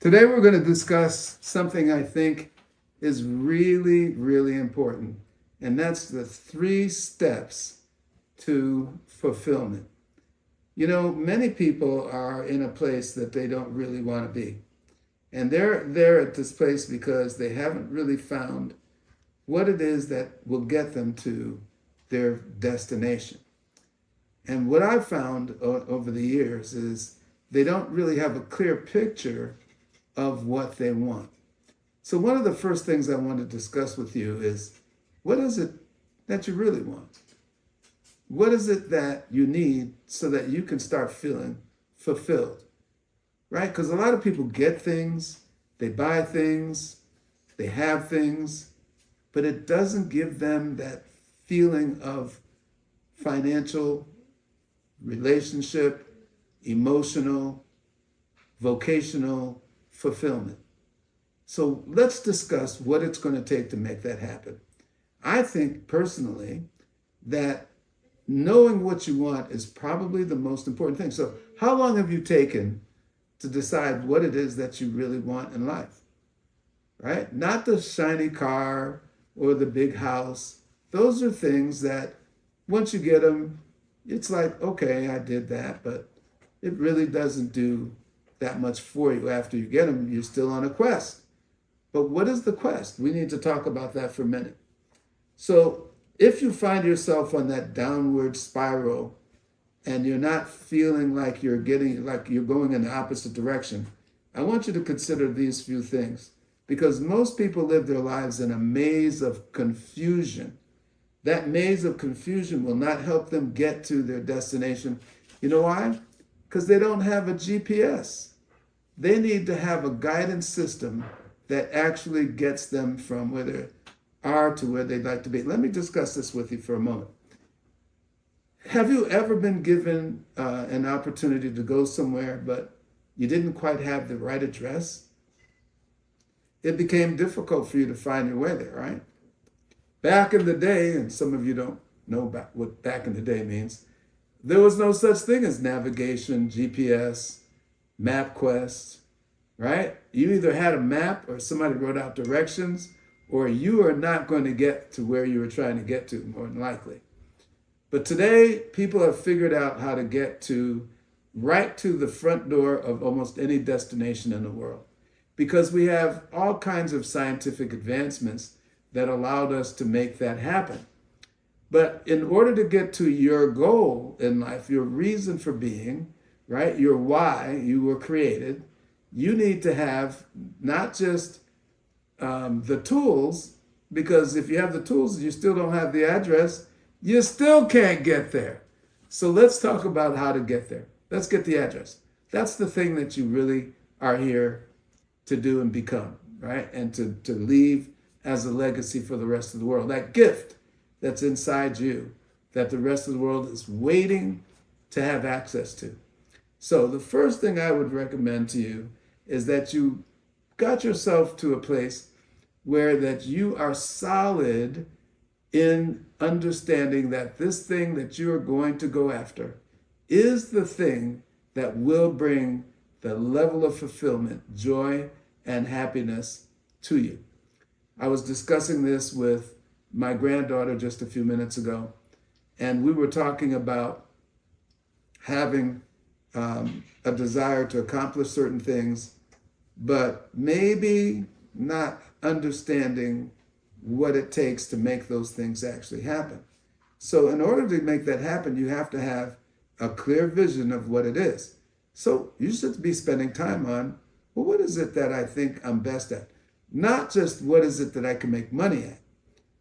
Today we're going to discuss something I think is really, really important, and that's the 3 steps to fulfillment. You know, many people are in a place that they don't really want to be. And they're at this place because they haven't really found what it is that will get them to their destination. And what I've found over the years is they don't really have a clear picture of what they want. So one of the first things I want to discuss with you is, what is it that you really want? What is it that you need so that you can start feeling fulfilled, right? Because a lot of people get things, they buy things, they have things, but it doesn't give them that feeling of financial, relationship, emotional, vocational fulfillment. So let's discuss what it's going to take to make that happen. I think personally that knowing what you want is probably the most important thing. So how long have you taken to decide what it is that you really want in life? Right? Not the shiny car or the big house. Those are things that once you get them, it's like, okay, I did that, but it really doesn't do that much for you after you get them. You're still on a quest. But what is the quest? We need to talk about that for a minute. So if you find yourself on that downward spiral and you're not feeling like you're going in the opposite direction, I want you to consider these few things, because most people live their lives in a maze of confusion. That maze of confusion will not help them get to their destination. You know why? Because they don't have a GPS. They need to have a guidance system that actually gets them from where they are to where they'd like to be. Let me discuss this with you for a moment. Have you ever been given an opportunity to go somewhere, but you didn't quite have the right address? It became difficult for you to find your way there, right? Back in the day, and some of you don't know what back in the day means, there was no such thing as navigation, GPS, MapQuest, right? You either had a map or somebody wrote out directions, or you are not going to get to where you were trying to get to, more than likely. But today, people have figured out how to get right to the front door of almost any destination in the world, because we have all kinds of scientific advancements that allowed us to make that happen. But in order to get to your goal in life, your reason for being, right, your why you were created, you need to have not just the tools, because if you have the tools and you still don't have the address, you still can't get there. So let's talk about how to get there. Let's get the address. That's the thing that you really are here to do and become, right? And to leave as a legacy for the rest of the world. That gift that's inside you that the rest of the world is waiting to have access to. So the first thing I would recommend to you is that you got yourself to a place where that you are solid in understanding that this thing that you are going to go after is the thing that will bring the level of fulfillment, joy, and happiness to you. I was discussing this with my granddaughter just a few minutes ago, and we were talking about having a desire to accomplish certain things, but maybe not understanding what it takes to make those things actually happen. So in order to make that happen, you have to have a clear vision of what it is. So you should be spending time on, well, what is it that I think I'm best at? Not just what is it that I can make money at,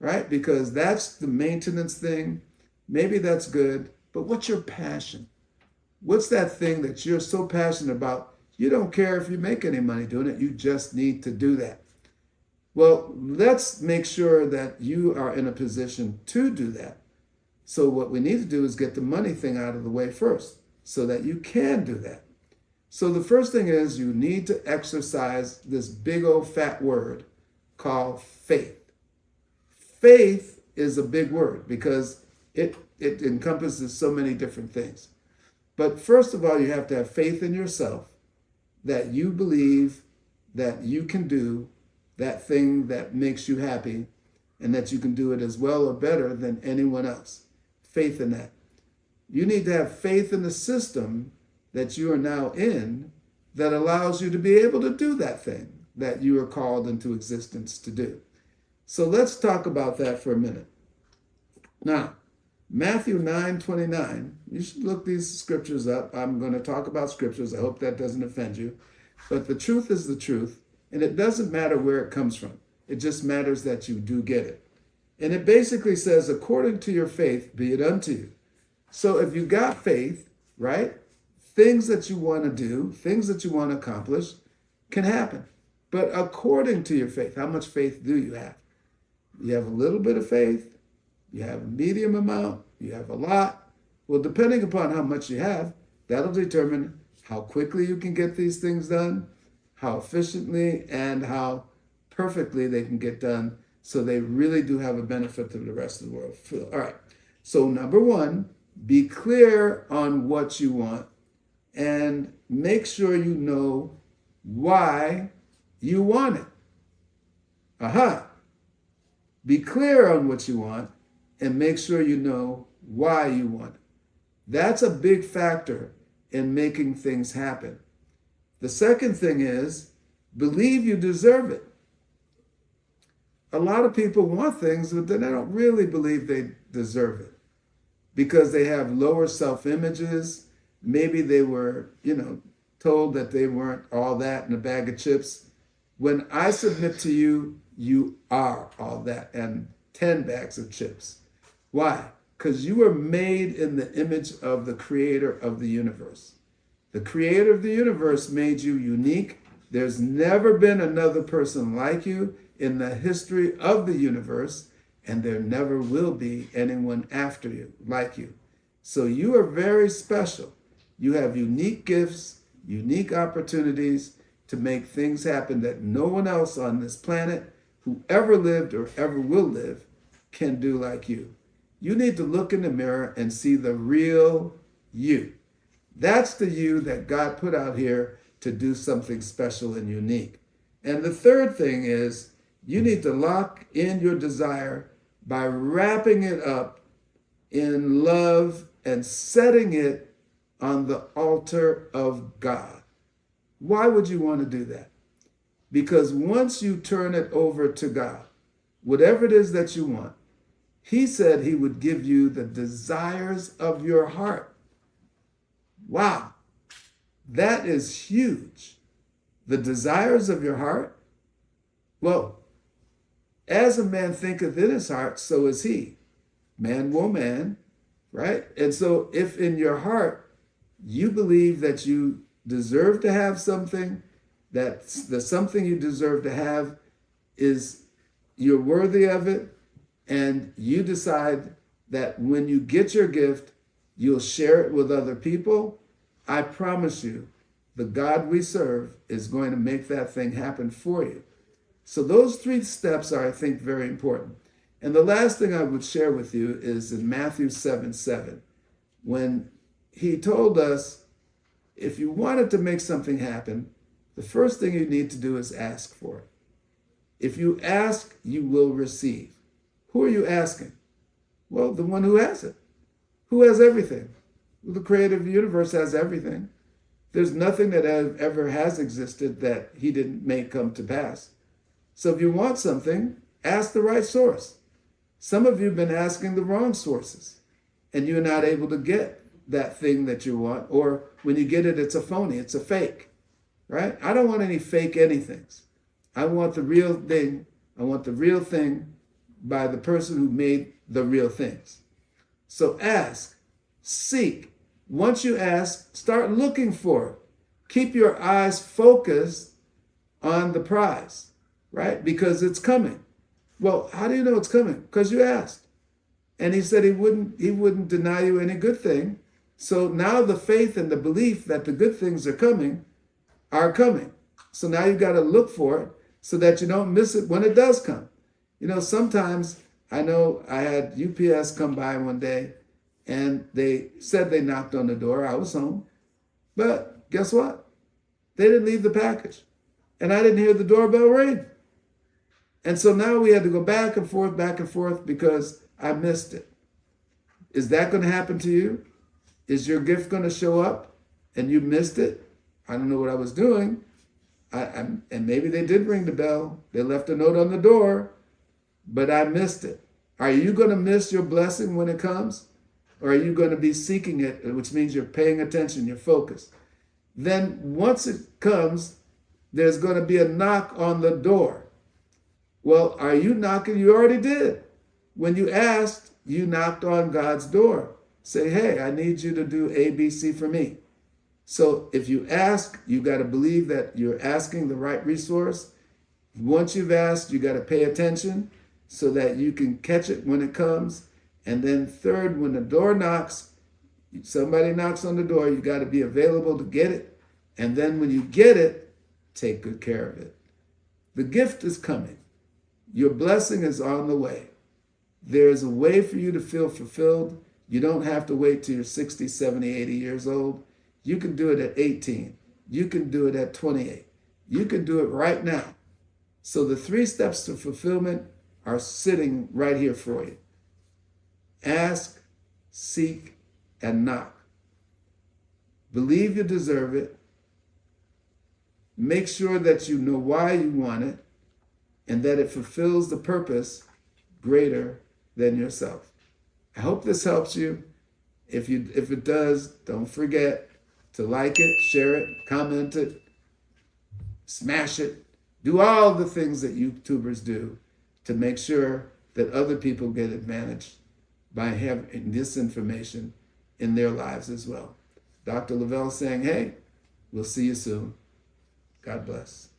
right? Because that's the maintenance thing. Maybe that's good, but what's your passion? What's that thing that you're so passionate about? You don't care if you make any money doing it. You just need to do that. Well, let's make sure that you are in a position to do that. So what we need to do is get the money thing out of the way first so that you can do that. So the first thing is you need to exercise this big old fat word called faith. Faith is a big word because it encompasses so many different things. But first of all, you have to have faith in yourself that you believe that you can do that thing that makes you happy and that you can do it as well or better than anyone else. Faith in that. You need to have faith in the system that you are now in that allows you to be able to do that thing that you are called into existence to do. So let's talk about that for a minute. Now, Matthew 9:29, you should look these scriptures up. I'm going to talk about scriptures. I hope that doesn't offend you. But the truth is the truth, and it doesn't matter where it comes from. It just matters that you do get it. And it basically says, according to your faith, be it unto you. So if you got faith, right, things that you want to do, things that you want to accomplish can happen. But according to your faith, how much faith do you have? You have a little bit of faith, you have a medium amount, you have a lot. Well, depending upon how much you have, that'll determine how quickly you can get these things done, how efficiently and how perfectly they can get done, so they really do have a benefit to the rest of the world. All right. So number one, be clear on what you want and make sure you know why you want it. Be clear on what you want and make sure you know why you want it. That's a big factor in making things happen. The second thing is believe you deserve it. A lot of people want things, but then they don't really believe they deserve it because they have lower self-images. Maybe they were, told that they weren't all that in a bag of chips. When I submit to you, you are all that and 10 bags of chips. Why? Because you were made in the image of the creator of the universe. The creator of the universe made you unique. There's never been another person like you in the history of the universe, and there never will be anyone after you like you. So you are very special. You have unique gifts, unique opportunities to make things happen that no one else on this planet who ever lived or ever will live can do like you. You need to look in the mirror and see the real you. That's the you that God put out here to do something special and unique. And the third thing is you need to lock in your desire by wrapping it up in love and setting it on the altar of God. Why would you want to do that? Because once you turn it over to God, whatever it is that you want, He said He would give you the desires of your heart. Wow, that is huge. The desires of your heart? Well, as a man thinketh in his heart, so is he. Man, woman, right? And so if in your heart you believe that you deserve to have something, that the something you deserve to have is you're worthy of it, and you decide that when you get your gift, you'll share it with other people, I promise you, the God we serve is going to make that thing happen for you. So those 3 steps are, I think, very important. And the last thing I would share with you is in Matthew 7:7, when He told us, if you wanted to make something happen, the first thing you need to do is ask for it. If you ask, you will receive. Who are you asking? Well, the one who has it. Who has everything? Well, the creator of the universe has everything. There's nothing that ever has existed that He didn't make come to pass. So if you want something, ask the right source. Some of you have been asking the wrong sources, and you're not able to get that thing that you want, or when you get it, it's a phony, it's a fake, right? I don't want any fake anythings. I want the real thing. I want the real thing by the person who made the real things. So ask, seek. Once you ask, start looking for it. Keep your eyes focused on the prize, right? Because it's coming. Well, how do you know it's coming? Because you asked. And He said He wouldn't deny you any good thing. So now the faith and the belief that the good things are coming. So now you've got to look for it so that you don't miss it when it does come. Sometimes I know I had UPS come by one day and they said they knocked on the door. I was home. But guess what? They didn't leave the package. and I didn't hear the doorbell ring. And so now we had to go back and forth because I missed it. Is that going to happen to you? Is your gift going to show up and you missed it? I don't know what I was doing. And maybe they did ring the bell. They left a note on the door, but I missed it. Are you going to miss your blessing when it comes? Or are you going to be seeking it, which means you're paying attention, you're focused? Then once it comes, there's going to be a knock on the door. Well, are you knocking? You already did. When you asked, you knocked on God's door. Say, hey, I need you to do A, B, C for me. So if you ask, you got to believe that you're asking the right resource. Once you've asked, you got to pay attention so that you can catch it when it comes. And then third, when the door knocks, somebody knocks on the door, you got to be available to get it. And then when you get it, take good care of it. The gift is coming. Your blessing is on the way. There is a way for you to feel fulfilled. You don't have to wait till you're 60, 70, 80 years old. You can do it at 18. You can do it at 28. You can do it right now. So the 3 steps to fulfillment are sitting right here for you. Ask, seek, and knock. Believe you deserve it. Make sure that you know why you want it and that it fulfills the purpose greater than yourself. I hope this helps you. If it does, don't forget to like it, share it, comment it, smash it. Do all the things that YouTubers do to make sure that other people get advantage by having this information in their lives as well. Dr. Lavelle saying, hey, we'll see you soon. God bless.